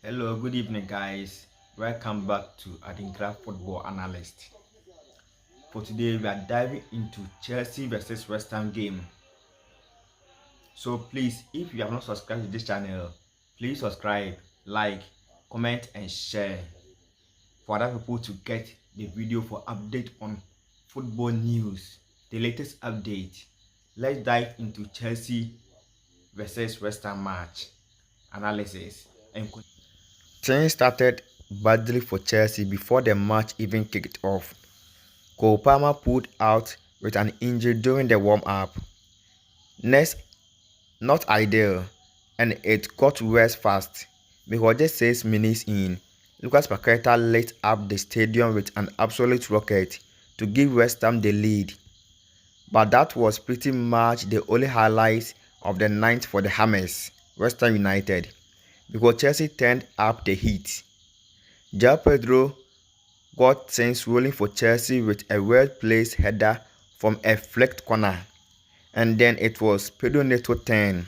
Hello, good evening, guys. Welcome back to Adinkra Football Analyst. For today, we are diving into Chelsea versus West Ham game. So please, if you have not subscribed to this channel, please subscribe, like, comment, and share for other people to get the video for update on football news, the latest update. Let's dive into Chelsea versus West Ham match analysis and things started badly for Chelsea before the match even kicked off. Goalkeeper pulled out with an injury during the warm-up. Next, not ideal, and it got worse fast. Before just 6 minutes in, Lucas Paqueta lit up the stadium with an absolute rocket to give West Ham the lead. But that was pretty much the only highlight of the night for the Hammers, West Ham United, because Chelsea turned up the heat. João Pedro got things rolling for Chelsea with a well-placed header from a flicked corner, and then it was Pedro Neto's turn,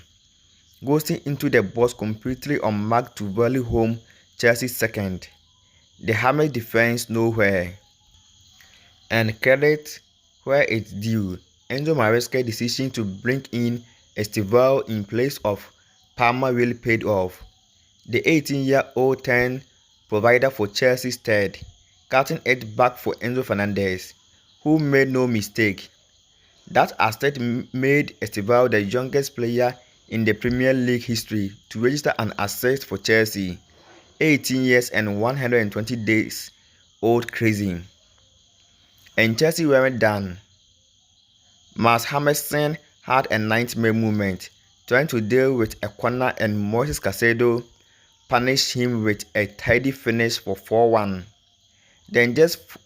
ghosting into the box completely unmarked to volley home Chelsea's second. The Hammers defense nowhere, and credit where it's due. Enzo Maresca's decision to bring in Estevao in place of Palmer really paid off. The 18-year-old turned provider for Chelsea's third, cutting it back for Enzo Fernandez, who made no mistake. That assist made Estevao the youngest player in the Premier League history to register an assist for Chelsea, 18 years and 120 days old crazy. And Chelsea weren't done. Mars Hammerson had a nightmare moment, trying to deal with a corner, and Moises Caicedo punished him with a tidy finish for 4-1. Then just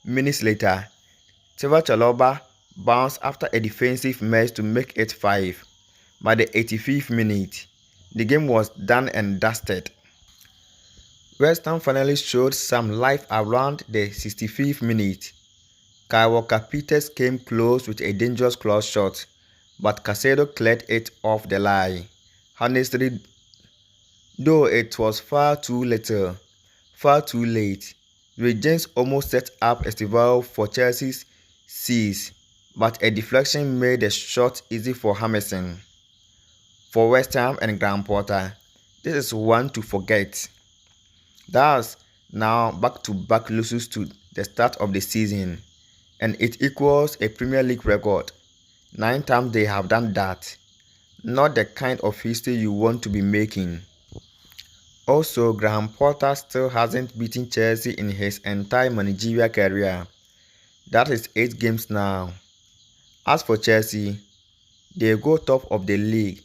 minutes later, Silva Chalobah bounced after a defensive mess to make it 5. By the 85th minute, the game was done and dusted. West Ham finally showed some life around the 65th minute. Kyle Walker-Peters came close with a dangerous cross shot, but Caicedo cleared it off the line. Honestly, though it was far too little, far too late. Reece James almost set up Estevao for Chelsea's seize, but a deflection made the shot easy for Hammerson. For West Ham and Graham Potter, this is one to forget. That's now back-to-back losses to the start of the season, and it equals a Premier League record. 9 times they have done that. Not the kind of history you want to be making. Also, Graham Potter still hasn't beaten Chelsea in his entire managerial career. That is 8 games now. As for Chelsea, they go top of the league,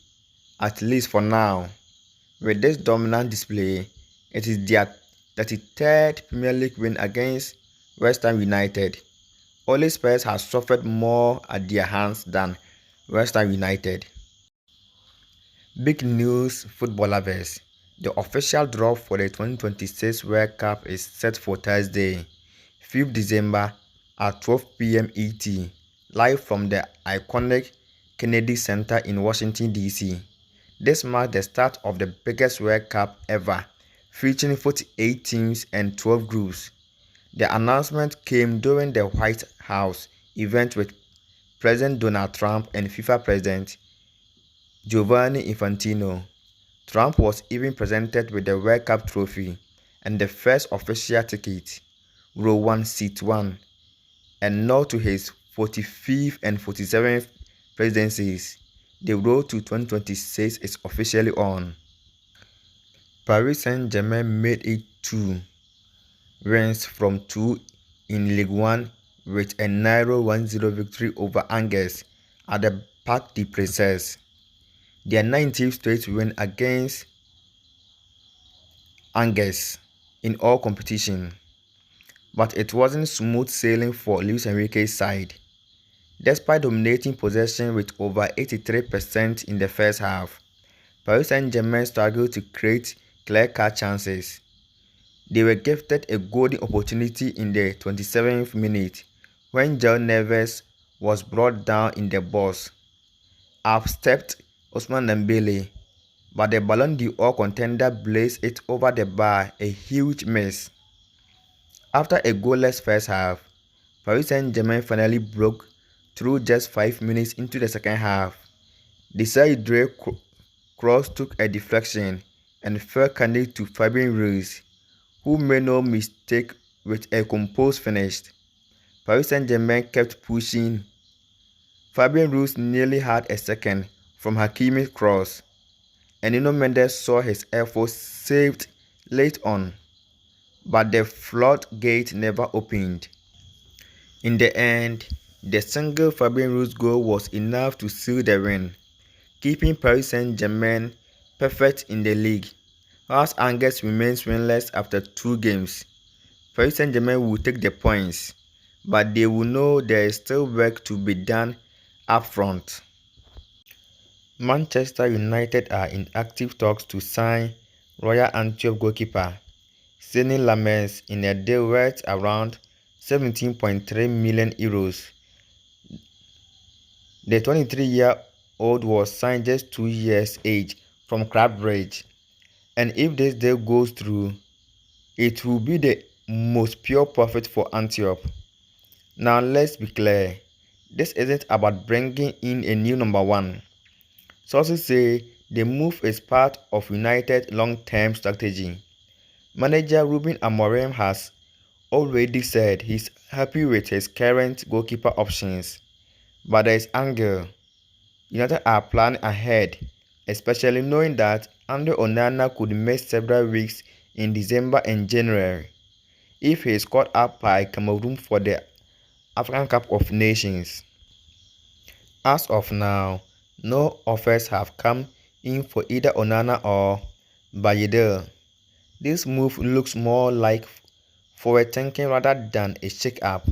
at least for now. With this dominant display, it is their 33rd Premier League win against West Ham United. Only Spurs have suffered more at their hands than West Ham United. Big news, football lovers. The official draw for the 2026 World Cup is set for Thursday, 5th December at 12 p.m. ET, live from the iconic Kennedy Center in Washington, D.C. This marks the start of the biggest World Cup ever, featuring 48 teams and 12 groups. The announcement came during the White House event with President Donald Trump and FIFA President Giovanni Infantino. Trump was even presented with the World Cup trophy and the first official ticket, row 1, seat 1, and nod to his 45th and 47th presidencies. The road to 2026 is officially on. Paris Saint-Germain made it 2 wins from 2 in Ligue 1 with a narrow 1-0 victory over Angers at the Parc des Princes. Their 19th straight win against Angers in all competition. But it wasn't smooth sailing for Luis Enrique's side. Despite dominating possession with over 83% in the first half, Paris Saint-Germain struggled to create clear-cut chances. They were gifted a golden opportunity in the 27th minute when João Neves was brought down in the box. Up stepped Ousmane Dembele, but the Ballon d'Or contender blazed it over the bar, a huge miss. After a goalless first half, Paris Saint-Germain finally broke through just 5 minutes into the second half. Desire cross took a deflection and fell candid to Fabian Ruiz, who made no mistake with a composed finish. Paris Saint-Germain kept pushing. Fabian Ruiz nearly had a second from Hakimi's cross, and Nuno Mendes saw his efforts saved late on, but the floodgate never opened. In the end, the single Fabian Ruiz goal was enough to seal the win, keeping Paris Saint-Germain perfect in the league. Whilst Angers remains winless after 2 games, Paris Saint-Germain will take the points, but they will know there is still work to be done up front. Manchester United are in active talks to sign Royal Antwerp goalkeeper Seny Lammers in a deal worth around €17.3 million. The 23-year-old was signed just 2 years age from Club Brugge, and if this deal goes through, it will be the most pure profit for Antwerp. Now let's be clear, this isn't about bringing in a new number one. Sources say the move is part of United's long-term strategy. Manager Ruben Amorim has already said he's happy with his current goalkeeper options, but there is anger. United are planning ahead, especially knowing that Andre Onana could miss several weeks in December and January if he is caught up by Cameroon for the African Cup of Nations. As of now, no offers have come in for either Onana or Bayedel. This move looks more like forward thinking rather than a shake-up.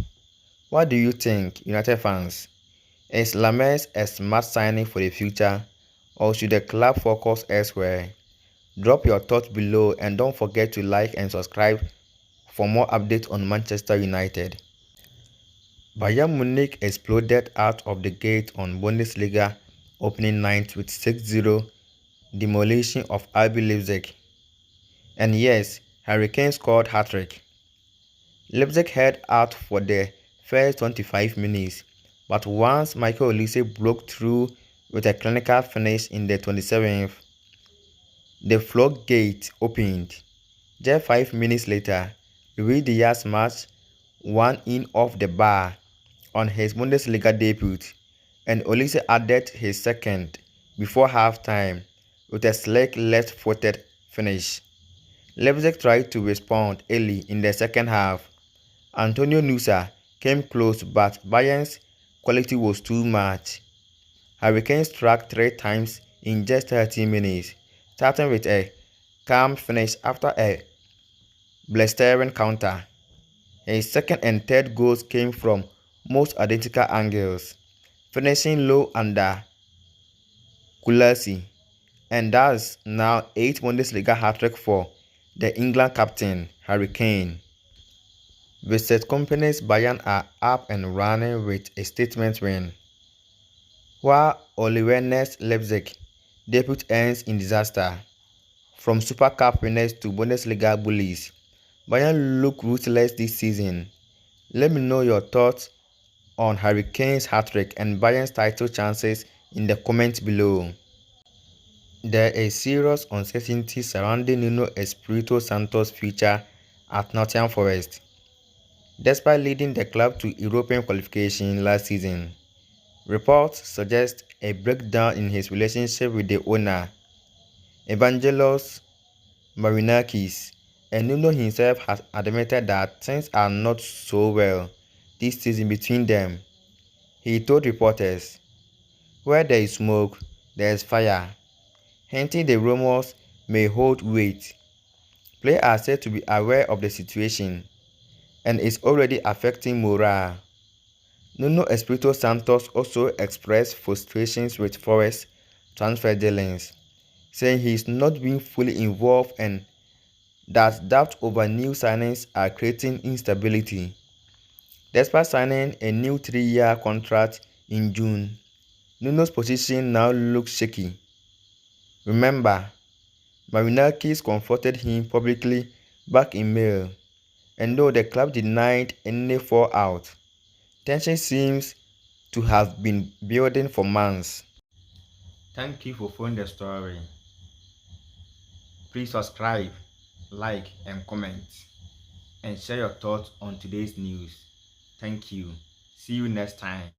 What do you think, United fans? Is Lammers a smart signing for the future, or should the club focus elsewhere? Drop your thoughts below and don't forget to like and subscribe for more updates on Manchester United. Bayern Munich exploded out of the gate on Bundesliga opening night with 6-0 demolition of RB Leipzig. And yes, Harry Kane scored hat-trick. Leipzig held out for the first 25 minutes, but once Michael Olise broke through with a clinical finish in the 27th, the floodgate opened. Just 5 minutes later, Luis Diaz matched one in off the bar on his Bundesliga debut, and Olise added his second before halftime with a slick left-footed finish. Leipzig tried to respond early in the second half. Antonio Nusa came close, but Bayern's quality was too much. Harry Kane struck 3 times in just 30 minutes, starting with a calm finish after a blistering counter. His second and third goals came from most identical angles, finishing low under Kulasi, and that's now 8th Bundesliga hat-trick for the England captain, Harry Kane. Visit companies Bayern are up and running with a statement win, while Ole Werner's Leipzig debut ends in disaster. From Super Cup winners to Bundesliga bullies, Bayern look ruthless this season. Let me know your thoughts on Harry Kane's hat-trick and Bayern's title chances in the comments below. There is serious uncertainty surrounding Nuno Espirito Santos' future at Nottingham Forest. Despite leading the club to European qualification last season, reports suggest a breakdown in his relationship with the owner, Evangelos Marinakis, and Nuno himself has admitted that things are not so well this season between them. He told reporters, "Where there is smoke, there is fire," hinting the rumors may hold weight. Players are said to be aware of the situation, and is already affecting morale. Nuno Espirito Santos also expressed frustrations with Forest transfer dealings, saying he is not being fully involved and that doubts over new signings are creating instability. Despite signing a new 3-year contract in June, Nuno's position now looks shaky. Remember, Marinakis confronted him publicly back in May, and though the club denied any fallout, tension seems to have been building for months. Thank you for following the story. Please subscribe, like, and comment, and share your thoughts on today's news. Thank you. See you next time.